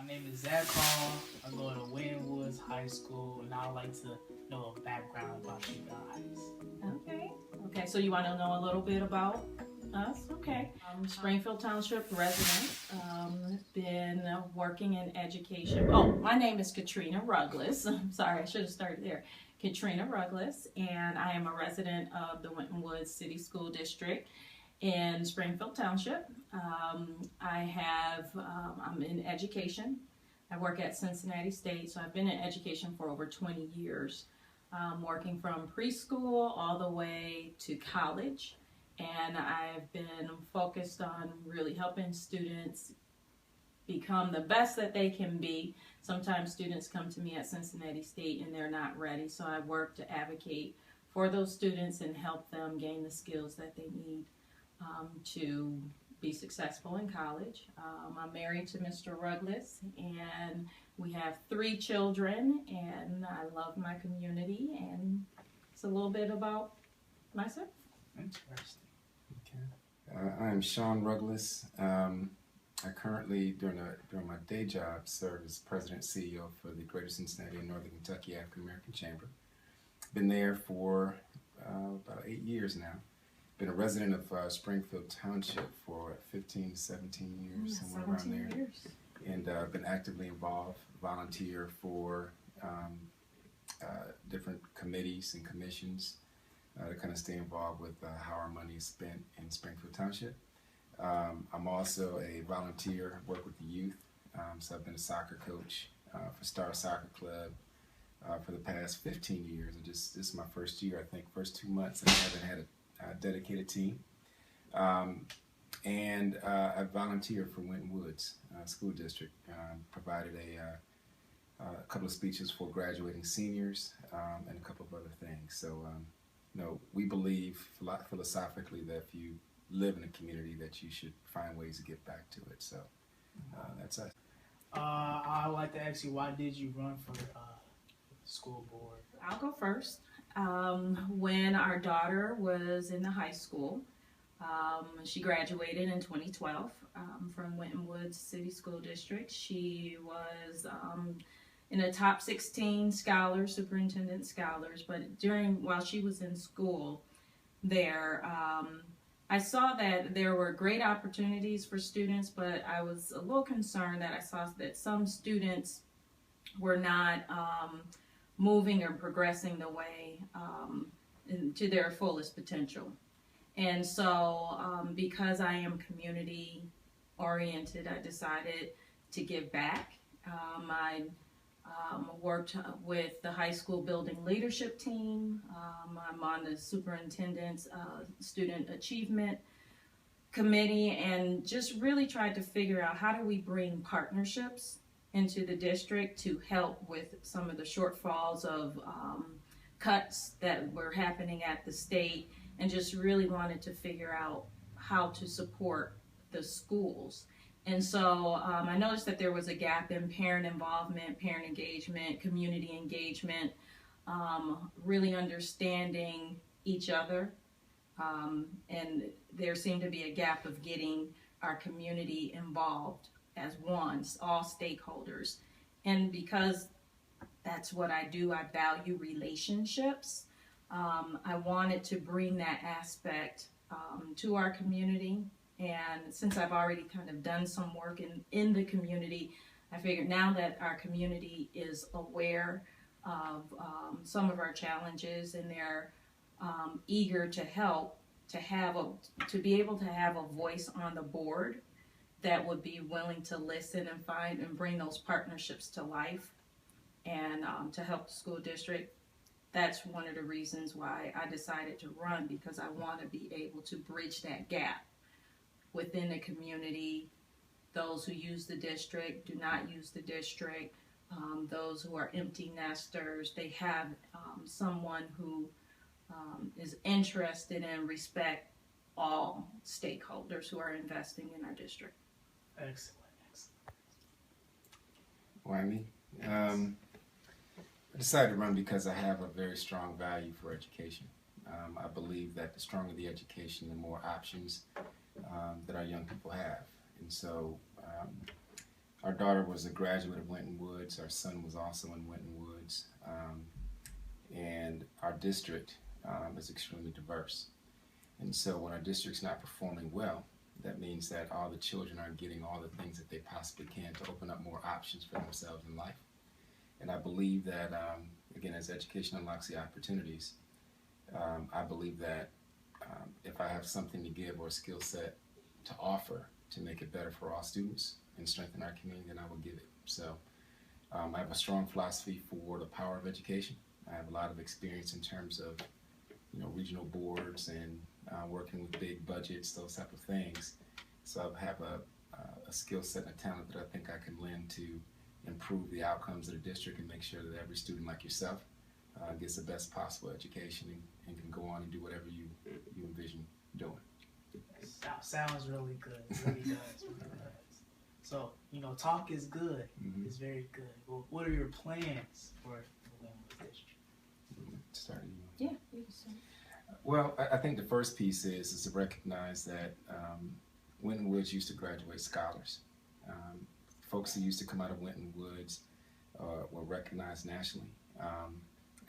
My name is Zach Hall. I go to Wayne Woods High School, and I would like to know a background about you guys. Okay. Okay, so you want to know a little bit about us? Okay. I'm Springfield Township resident. Been working in education. Oh, my name is Katrina Ruggless. I'm sorry, I should have started there. Katrina Ruggless, and I am a resident of the Winton Woods City School District in Springfield Township. I'm in education. I work at Cincinnati State, so I've been in education for over 20 years, working from preschool all the way to college. And I've been focused on really helping students become the best that they can be. Sometimes students come to me at Cincinnati State and they're not ready, so I work to advocate for those students and help them gain the skills that they need to be successful in college. I'm married to Mr. Ruggless, and we have 3 children, and I love my community, and it's a little bit about myself. Interesting. Okay. I'm Sean Ruggless. I currently, during my day job, serve as President and CEO for the Greater Cincinnati and Northern Kentucky African American Chamber. Been there for about 8 years now. Been a resident of Springfield Township for 15, 17 years, somewhere around there. Years. And been actively involved, volunteer for different committees and commissions to kind of stay involved with how our money is spent in Springfield Township. I'm also a volunteer, work with the youth. So I've been a soccer coach for Star Soccer Club for the past 15 years. And this is my first year, I think, first 2 months, and I haven't had a dedicated team. And I volunteer for Winton Woods School District. Provided a couple of speeches for graduating seniors and a couple of other things. So, we believe philosophically that if you live in a community that you should find ways to get back to it. So that's us. I'd like to ask you, why did you run for the school board? I'll go first. When our daughter was in the high school, she graduated in 2012 from Winton Woods City School District. She was in the top 16 scholars, superintendent scholars, but while she was in school there, I saw that there were great opportunities for students, but I was a little concerned that I saw that some students were not moving or progressing the way to their fullest potential. And so because I am community oriented, I decided to give back. I worked with the high school building leadership team. I'm on the superintendent's student achievement committee, and just really tried to figure out how do we bring partnerships into the district to help with some of the shortfalls of cuts that were happening at the state, and just really wanted to figure out how to support the schools. And so I noticed that there was a gap in parent involvement, parent engagement, community engagement, really understanding each other. And there seemed to be a gap of getting our community involved as one, all stakeholders. And because that's what I do, I value relationships. I wanted to bring that aspect to our community. And since I've already kind of done some work in the community, I figured now that our community is aware of some of our challenges, and they're eager to help, to be able to have a voice on the board that would be willing to listen and find and bring those partnerships to life, and to help the school district. That's one of the reasons why I decided to run, because I want to be able to bridge that gap within the community. Those who use the district, do not use the district, those who are empty nesters, they have someone who is interested and respect all stakeholders who are investing in our district. Excellent. Why me? I decided to run because I have a very strong value for education. I believe that the stronger the education, the more options that our young people have. And so Our daughter was a graduate of Winton Woods. Our son was also in Winton Woods. And our district is extremely diverse. And so when our district's not performing well, that means that all the children aren't getting all the things that they possibly can to open up more options for themselves in life. And I believe that, again, as education unlocks the opportunities, I believe that if I have something to give or a skill set to offer to make it better for all students and strengthen our community, then I will give it. So I have a strong philosophy for the power of education. I have a lot of experience in terms of, regional boards and working with big budgets, those type of things. So I have a skill set and a talent that I think I can lend to improve the outcomes of the district and make sure that every student like yourself gets the best possible education and can go on and do whatever you envision doing. Sounds really good. It really does. Really does. So, talk is good. Mm-hmm. It's very good. Well, what are your plans for the Winwood District? Start. Yeah, you can start. Well, I think the first piece is to recognize that Winton Woods used to graduate scholars. Folks who used to come out of Winton Woods were recognized nationally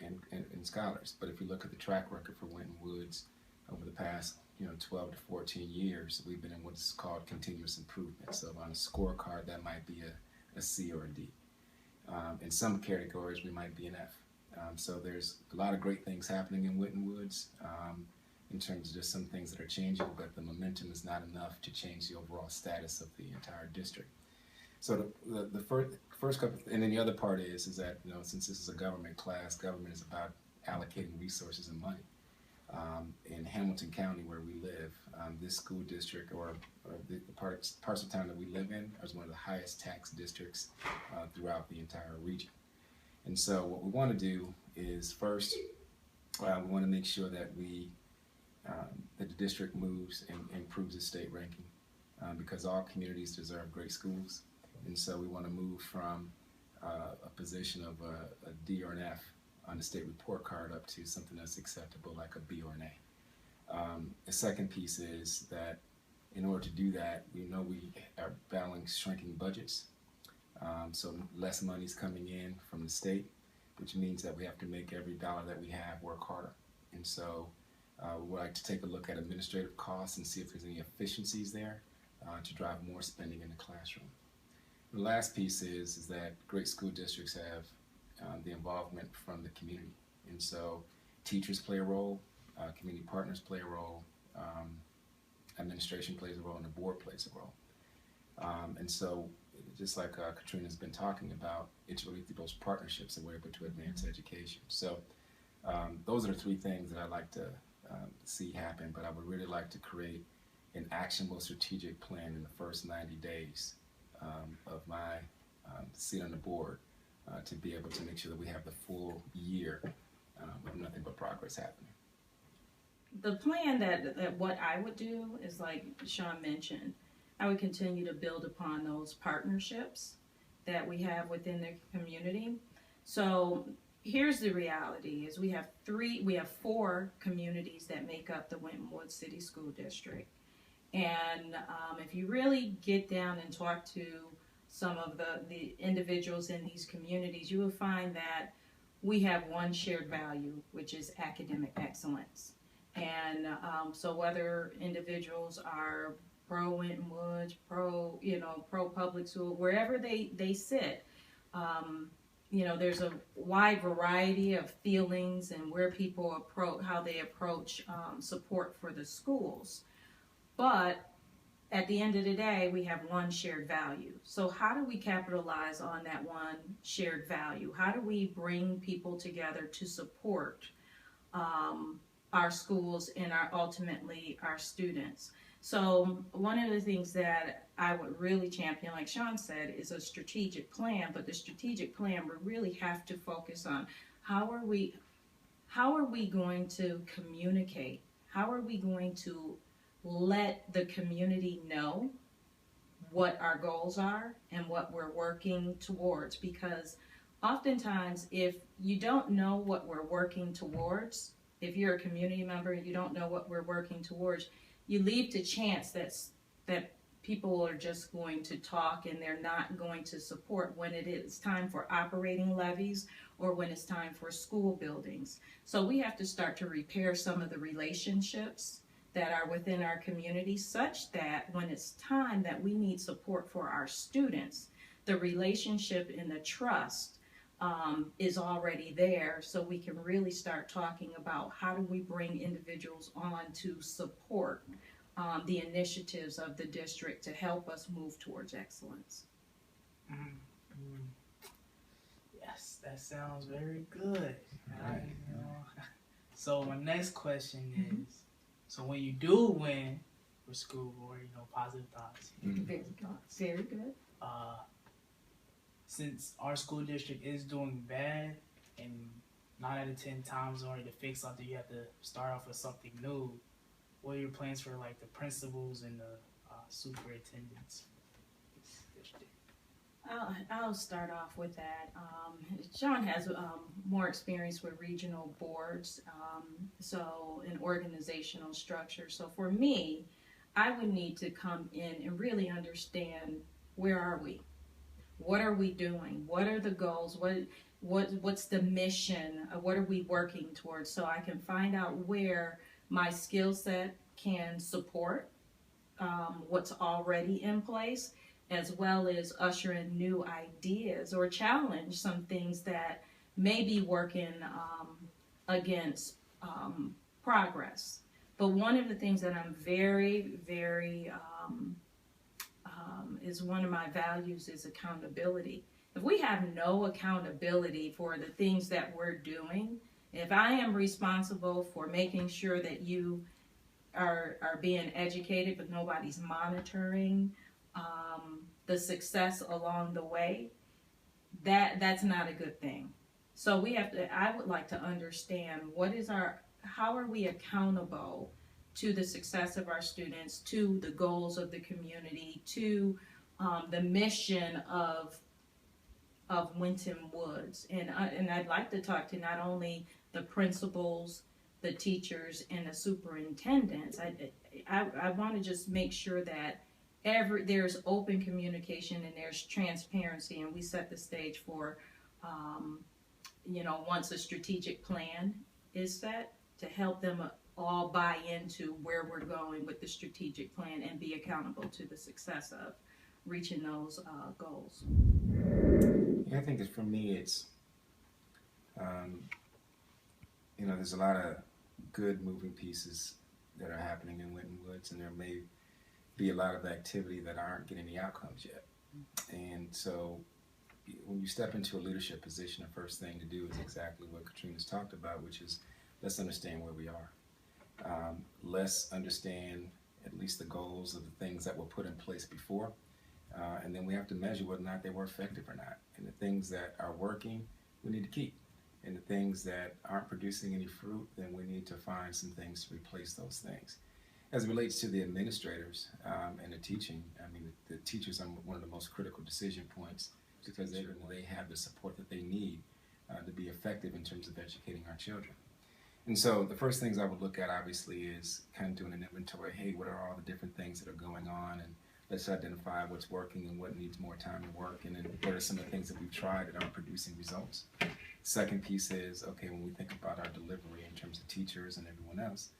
and scholars. But if you look at the track record for Winton Woods over the past 12 to 14 years, we've been in what's called continuous improvement. So on a scorecard, that might be a C or a D. In some categories, we might be an F. So there's a lot of great things happening in Winton Woods in terms of just some things that are changing, but the momentum is not enough to change the overall status of the entire district. So the first couple, and then the other part is that, since this is a government class, government is about allocating resources and money. In Hamilton County, where we live, this school district, or the parts of town that we live in, is one of the highest tax districts throughout the entire region. And so what we want to do is first, we want to make sure that that the district moves and improves its state ranking, because all communities deserve great schools. And so we want to move from a position of a D or an F on the state report card up to something that's acceptable, like a B or an A. The second piece is that in order to do that, we are battling shrinking budgets. So less money is coming in from the state, which means that we have to make every dollar that we have work harder. And so we would like to take a look at administrative costs and see if there's any efficiencies there to drive more spending in the classroom. The last piece is that great school districts have the involvement from the community. And so teachers play a role, community partners play a role, administration plays a role, and the board plays a role. And so just like Katrina's been talking about, it's really through those partnerships that we're able to advance education. So those are the three things that I'd like to see happen, but I would really like to create an actionable strategic plan in the first 90 days of my seat on the board to be able to make sure that we have the full year with nothing but progress happening. The plan that what I would do is, like Sean mentioned, I would continue to build upon those partnerships that we have within the community. So here's the reality: is we have 4 communities that make up the Winton Woods City School District. And if you really get down and talk to some of the individuals in these communities, you will find that we have one shared value, which is academic excellence. And so whether individuals are pro Winton Woods, pro public school, wherever they sit, there's a wide variety of feelings and where people how they approach support for the schools. But at the end of the day, we have one shared value. So how do we capitalize on that one shared value? How do we bring people together to support our schools and ultimately our students? So one of the things that I would really champion, like Sean said, is a strategic plan. But the strategic plan would really have to focus on how are we going to communicate? How are we going to let the community know what our goals are and what we're working towards? Because oftentimes, if you don't know what we're working towards, if you're a community member and you don't know what we're working towards, you leave to chance that people are just going to talk and they're not going to support when it is time for operating levies or when it's time for school buildings. So we have to start to repair some of the relationships that are within our community, such that when it's time that we need support for our students, the relationship and the trust is already there, so we can really start talking about how do we bring individuals on to support the initiatives of the district to help us move towards excellence. Yes, that sounds very good. Right. So my next question is, so when you do win for school board, positive thoughts. Very good. Very good. Since our school district is doing bad, and 9 out of 10 times in order to fix something, you have to start off with something new. What are your plans for like the principals and the superintendents? I'll start off with that. Sean has more experience with regional boards, so an organizational structure. So for me, I would need to come in and really understand, where are we? What are we doing? What are the goals? What's the mission? What are we working towards? So I can find out where my skill set can support what's already in place, as well as usher in new ideas or challenge some things that may be working against progress. But one of the things that I'm very, very is one of my values is accountability. If we have no accountability for the things that we're doing, if I am responsible for making sure that you are being educated but nobody's monitoring the success along the way, that's not a good thing. So I would like to understand how are we accountable to the success of our students, to the goals of the community, to the mission of Winton Woods. And I'd like to talk to not only the principals, the teachers, and the superintendents. I want to just make sure that there's open communication and there's transparency, and we set the stage for, once a strategic plan is set, to help them all buy into where we're going with the strategic plan and be accountable to the success of reaching those goals. Yeah, I think that for me, it's, there's a lot of good moving pieces that are happening in Winton Woods, and there may be a lot of activity that aren't getting the outcomes yet. And so when you step into a leadership position, the first thing to do is exactly what Katrina's talked about, which is let's understand where we are. Let's understand at least the goals of the things that were put in place before. And then we have to measure whether or not they were effective or not. And the things that are working, we need to keep. And the things that aren't producing any fruit, then we need to find some things to replace those things. As it relates to the administrators and the teaching, the teachers are one of the most critical decision points, because they have the support that they need to be effective in terms of educating our children. And so the first things I would look at, obviously, is kind of doing an inventory. Hey, what are all the different things that are going on? And let's identify what's working and what needs more time to work. And then what are some of the things that we've tried that aren't producing results? Second piece is, okay, when we think about our delivery in terms of teachers and everyone else,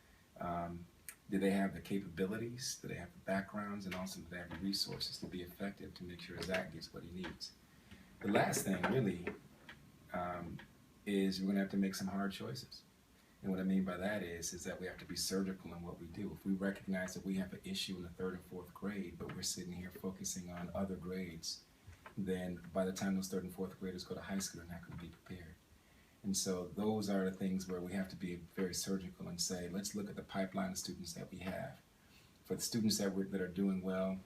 do they have the capabilities? Do they have the backgrounds? And also, do they have the resources to be effective to make sure Zach gets what he needs? The last thing, really, is we're going to have to make some hard choices. And what I mean by that is that we have to be surgical in what we do. If we recognize that we have an issue in the 3rd and 4th grade, but we're sitting here focusing on other grades, then by the time those 3rd and 4th graders go to high school, they're not going to be prepared. And so those are the things where we have to be very surgical and say, let's look at the pipeline of students that we have. For the students that are doing well,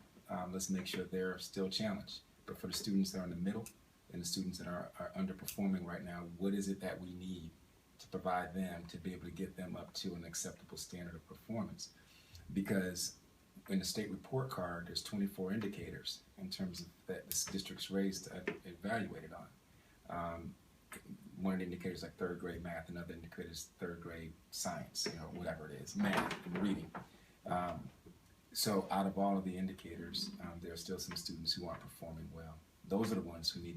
let's make sure they're still challenged. But for the students that are in the middle and the students that are underperforming right now, what is it that we need to provide them to be able to get them up to an acceptable standard of performance? Because in the state report card, there's 24 indicators in terms of that this district's raised evaluated on. One of the indicators like 3rd grade math, another indicator is 3rd grade science, whatever it is, math, reading. So out of all of the indicators, there are still some students who aren't performing well. Those are the ones who need the